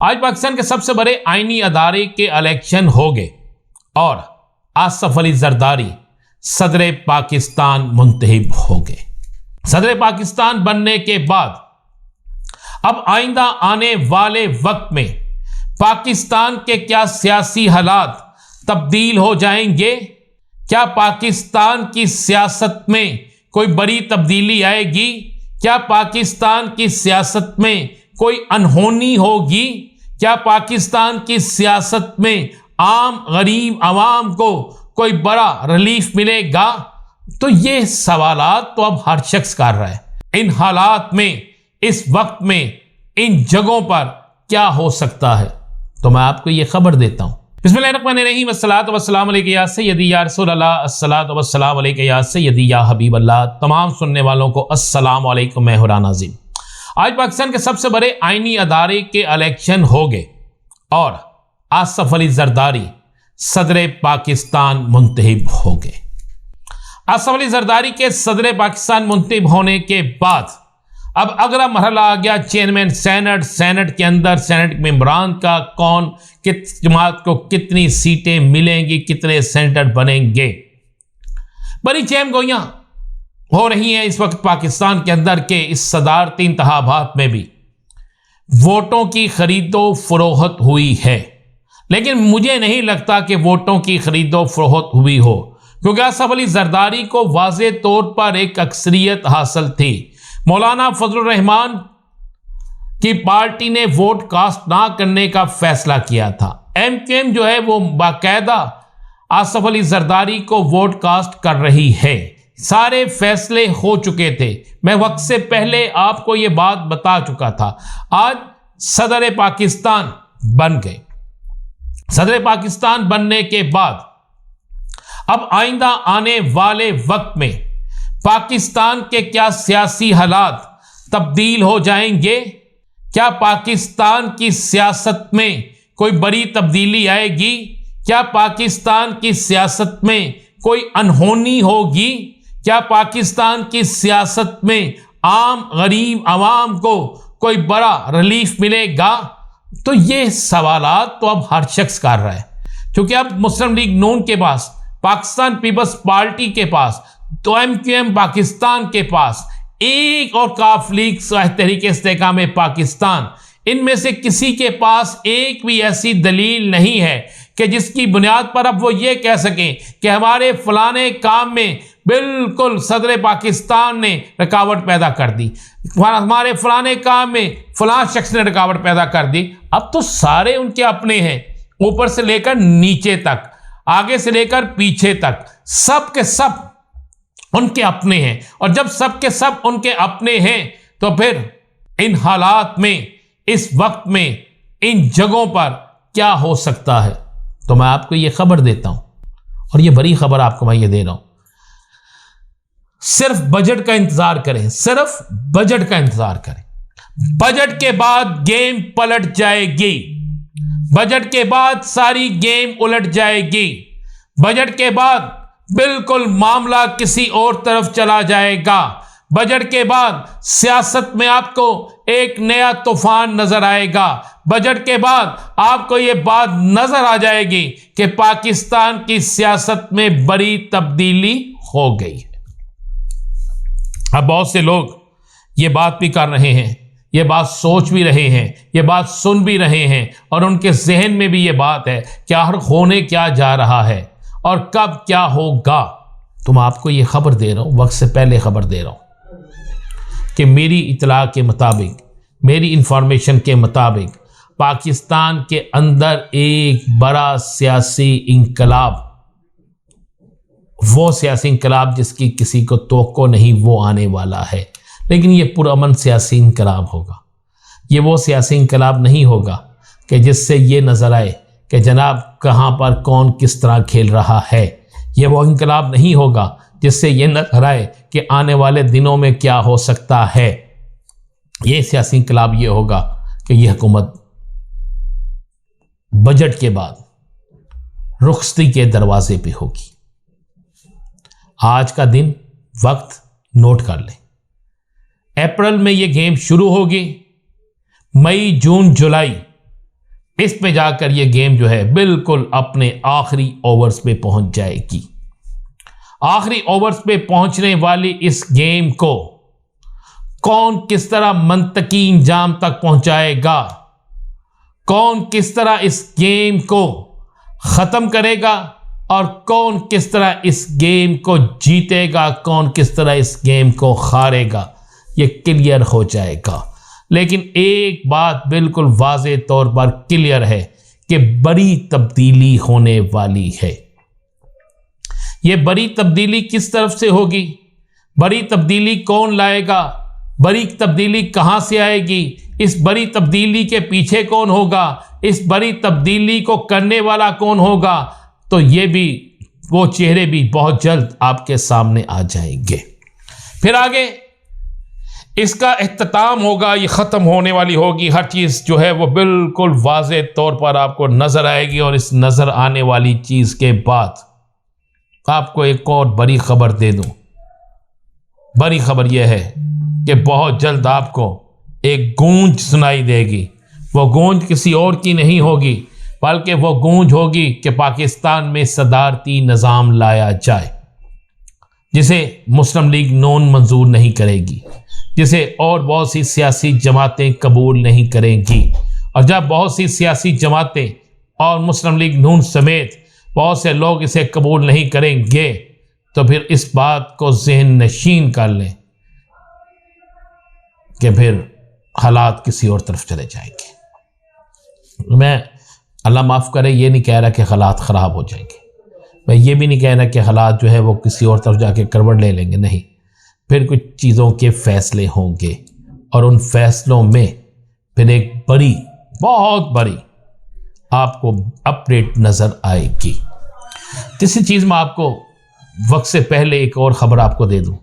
آج پاکستان کے سب سے بڑے آئینی ادارے کے الیکشن ہو گئے اور آصف علی زرداری صدر پاکستان منتخب ہو گئے۔ صدر پاکستان بننے کے بعد اب آئندہ آنے والے وقت میں پاکستان کے کیا سیاسی حالات تبدیل ہو جائیں گے؟ کیا پاکستان کی سیاست میں کوئی بڑی تبدیلی آئے گی؟ کیا پاکستان کی سیاست میں کوئی انہونی ہوگی؟ کیا پاکستان کی سیاست میں عام غریب عوام کو کوئی بڑا ریلیف ملے گا؟ تو یہ سوالات تو اب ہر شخص کر رہا ہے۔ ان حالات میں، اس وقت میں، ان جگہوں پر کیا ہو سکتا ہے؟ تو میں آپ کو یہ خبر دیتا ہوں۔ بسم اللہ الرحمن الرحیم، والصلاۃ والسلام علیک یا سیدی یا رسول اللہ، الصلاۃ والسلام علیک یا سیدی یا حبیب اللہ۔ تمام سننے والوں کو السلام علیکم، میں ہوں ناظم۔ آج پاکستان کے سب سے بڑے آئینی ادارے کے الیکشن ہو گئے اور آصف علی زرداری صدر پاکستان منتخب ہو گئے۔ آصف علی زرداری کے صدر پاکستان منتخب ہونے کے بعد اب اگلا مرحلہ آ گیا چیئرمین سینٹ کے اندر سینٹ ممبران کا، کون کس جماعت کو کتنی سیٹیں ملیں گی، کتنے سینیٹر بنیں گے۔ بڑی چہم گوئیاں ہو رہی ہیں اس وقت پاکستان کے اندر کے اس صدارتی انتخابات میں بھی ووٹوں کی خرید و فروخت ہوئی ہے، لیکن مجھے نہیں لگتا کہ ووٹوں کی خرید و فروخت ہوئی ہو، کیونکہ آصف علی زرداری کو واضح طور پر ایک اکثریت حاصل تھی۔ مولانا فضل الرحمان کی پارٹی نے ووٹ کاسٹ نہ کرنے کا فیصلہ کیا تھا۔ ایم کیو ایم جو ہے وہ باقاعدہ آصف علی زرداری کو ووٹ کاسٹ کر رہی ہے۔ سارے فیصلے ہو چکے تھے، میں وقت سے پہلے آپ کو یہ بات بتا چکا تھا۔ آج صدر پاکستان بن گئے۔ صدر پاکستان بننے کے بعد اب آئندہ آنے والے وقت میں پاکستان کے کیا سیاسی حالات تبدیل ہو جائیں گے؟ کیا پاکستان کی سیاست میں کوئی بڑی تبدیلی آئے گی؟ کیا پاکستان کی سیاست میں کوئی انہونی ہوگی؟ کیا پاکستان کی سیاست میں عام غریب عوام کو کوئی بڑا ریلیف ملے گا؟ تو یہ سوالات تو اب ہر شخص کر رہا ہے، کیونکہ اب مسلم لیگ نون کے پاس، پاکستان پیپلز پارٹی کے پاس، تو ایم کیو ایم پاکستان کے پاس، ایک اور کاف لیگ تحریک استحکام پاکستان، ان میں سے کسی کے پاس ایک بھی ایسی دلیل نہیں ہے کہ جس کی بنیاد پر اب وہ یہ کہہ سکیں کہ ہمارے فلانے کام میں بالکل صدر پاکستان نے رکاوٹ پیدا کر دی، ہمارے فلانے کام میں فلاں شخص نے رکاوٹ پیدا کر دی۔ اب تو سارے ان کے اپنے ہیں، اوپر سے لے کر نیچے تک، آگے سے لے کر پیچھے تک، سب کے سب ان کے اپنے ہیں، اور جب سب کے سب ان کے اپنے ہیں تو پھر ان حالات میں، اس وقت میں، ان جگہوں پر کیا ہو سکتا ہے؟ تو میں آپ کو یہ خبر دیتا ہوں، اور یہ بڑی خبر آپ کو میں یہ دے رہا ہوں۔ صرف بجٹ کا انتظار کریں، صرف بجٹ کا انتظار کریں۔ بجٹ کے بعد گیم پلٹ جائے گی، بجٹ کے بعد ساری گیم الٹ جائے گی، بجٹ کے بعد بالکل معاملہ کسی اور طرف چلا جائے گا۔ بجٹ کے بعد سیاست میں آپ کو ایک نیا طوفان نظر آئے گا۔ بجٹ کے بعد آپ کو یہ بات نظر آ جائے گی کہ پاکستان کی سیاست میں بڑی تبدیلی ہو گئی ہے۔ اب بہت سے لوگ یہ بات بھی کر رہے ہیں، یہ بات سوچ بھی رہے ہیں، یہ بات سن بھی رہے ہیں، اور ان کے ذہن میں بھی یہ بات ہے کہ آخر ہونے کیا جا رہا ہے اور کب کیا ہوگا۔ تو میں آپ کو یہ خبر دے رہا ہوں، وقت سے پہلے خبر دے رہا ہوں کہ میری اطلاع کے مطابق، میری انفارمیشن کے مطابق پاکستان کے اندر ایک بڑا سیاسی انقلاب، وہ سیاسی انقلاب جس کی کسی کو توقع نہیں، وہ آنے والا ہے، لیکن یہ پرامن سیاسی انقلاب ہوگا۔ یہ وہ سیاسی انقلاب نہیں ہوگا کہ جس سے یہ نظر آئے کہ جناب کہاں پر کون کس طرح کھیل رہا ہے۔ یہ وہ انقلاب نہیں ہوگا جس سے یہ نظر آئے کہ آنے والے دنوں میں کیا ہو سکتا ہے۔ یہ سیاسی انقلاب یہ ہوگا کہ یہ حکومت بجٹ کے بعد رخصتی کے دروازے پہ ہوگی۔ آج کا دن، وقت نوٹ کر لیں۔ اپریل میں یہ گیم شروع ہوگی، مئی، جون، جولائی اس میں جا کر یہ گیم جو ہے بالکل اپنے آخری اوورز پہ پہنچ جائے گی۔ آخری اوورز پہ پہنچنے والی اس گیم کو کون کس طرح منطقی انجام تک پہنچائے گا، کون کس طرح اس گیم کو ختم کرے گا، اور کون کس طرح اس گیم کو جیتے گا، کون کس طرح اس گیم کو ہارے گا، یہ کلیئر ہو جائے گا۔ لیکن ایک بات بالکل واضح طور پر کلیئر ہے کہ بڑی تبدیلی ہونے والی ہے۔ یہ بڑی تبدیلی کس طرف سے ہوگی؟ بڑی تبدیلی کون لائے گا؟ بڑی تبدیلی کہاں سے آئے گی؟ اس بڑی تبدیلی کے پیچھے کون ہوگا؟ اس بڑی تبدیلی کو کرنے والا کون ہوگا؟ تو یہ بھی وہ چہرے بھی بہت جلد آپ کے سامنے آ جائیں گے۔ پھر آگے اس کا اختتام ہوگا، یہ ختم ہونے والی ہوگی، ہر چیز جو ہے وہ بالکل واضح طور پر آپ کو نظر آئے گی۔ اور اس نظر آنے والی چیز کے بعد آپ کو ایک اور بڑی خبر دے دوں۔ بڑی خبر یہ ہے کہ بہت جلد آپ کو ایک گونج سنائی دے گی۔ وہ گونج کسی اور کی نہیں ہوگی، بلکہ وہ گونج ہوگی کہ پاکستان میں صدارتی نظام لایا جائے، جسے مسلم لیگ نون منظور نہیں کرے گی، جسے اور بہت سی سیاسی جماعتیں قبول نہیں کریں گی۔ اور جب بہت سی سیاسی جماعتیں اور مسلم لیگ نون سمیت بہت سے لوگ اسے قبول نہیں کریں گے، تو پھر اس بات کو ذہن نشین کر لیں کہ پھر حالات کسی اور طرف چلے جائیں گے۔ میں اللہ معاف کرے یہ نہیں کہہ رہا کہ حالات خراب ہو جائیں گے، میں یہ بھی نہیں کہہ رہا کہ حالات جو ہے وہ کسی اور طرف جا کے کروٹ لے لیں گے، نہیں۔ پھر کچھ چیزوں کے فیصلے ہوں گے، اور ان فیصلوں میں پھر ایک بڑی، بہت بڑی آپ کو اپڈیٹ نظر آئے گی۔ تیسری چیز میں آپ کو وقت سے پہلے ایک اور خبر آپ کو دے دوں۔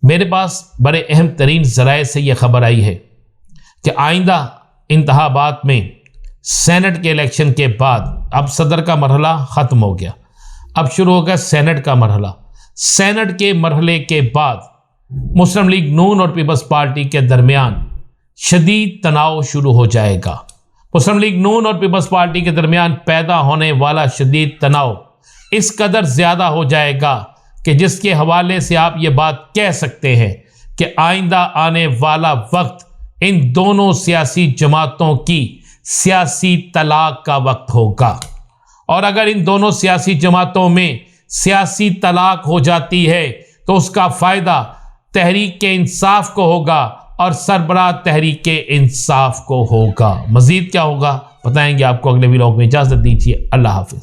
میرے پاس بڑے اہم ترین ذرائع سے یہ خبر آئی ہے کہ آئندہ انتخابات میں سینٹ کے الیکشن کے بعد اب صدر کا مرحلہ ختم ہو گیا، اب شروع ہوگا سینٹ کا مرحلہ۔ سینٹ کے مرحلے کے بعد مسلم لیگ نون اور پیپلز پارٹی کے درمیان شدید تناؤ شروع ہو جائے گا۔ مسلم لیگ نون اور پیپلز پارٹی کے درمیان پیدا ہونے والا شدید تناؤ اس قدر زیادہ ہو جائے گا کہ جس کے حوالے سے آپ یہ بات کہہ سکتے ہیں کہ آئندہ آنے والا وقت ان دونوں سیاسی جماعتوں کی سیاسی طلاق کا وقت ہوگا۔ اور اگر ان دونوں سیاسی جماعتوں میں سیاسی طلاق ہو جاتی ہے تو اس کا فائدہ تحریک انصاف کو ہوگا اور سربراہ تحریک انصاف کو ہوگا۔ مزید کیا ہوگا بتائیں گے آپ کو اگلے ویلاگ میں۔ اجازت دیجیے، اللہ حافظ۔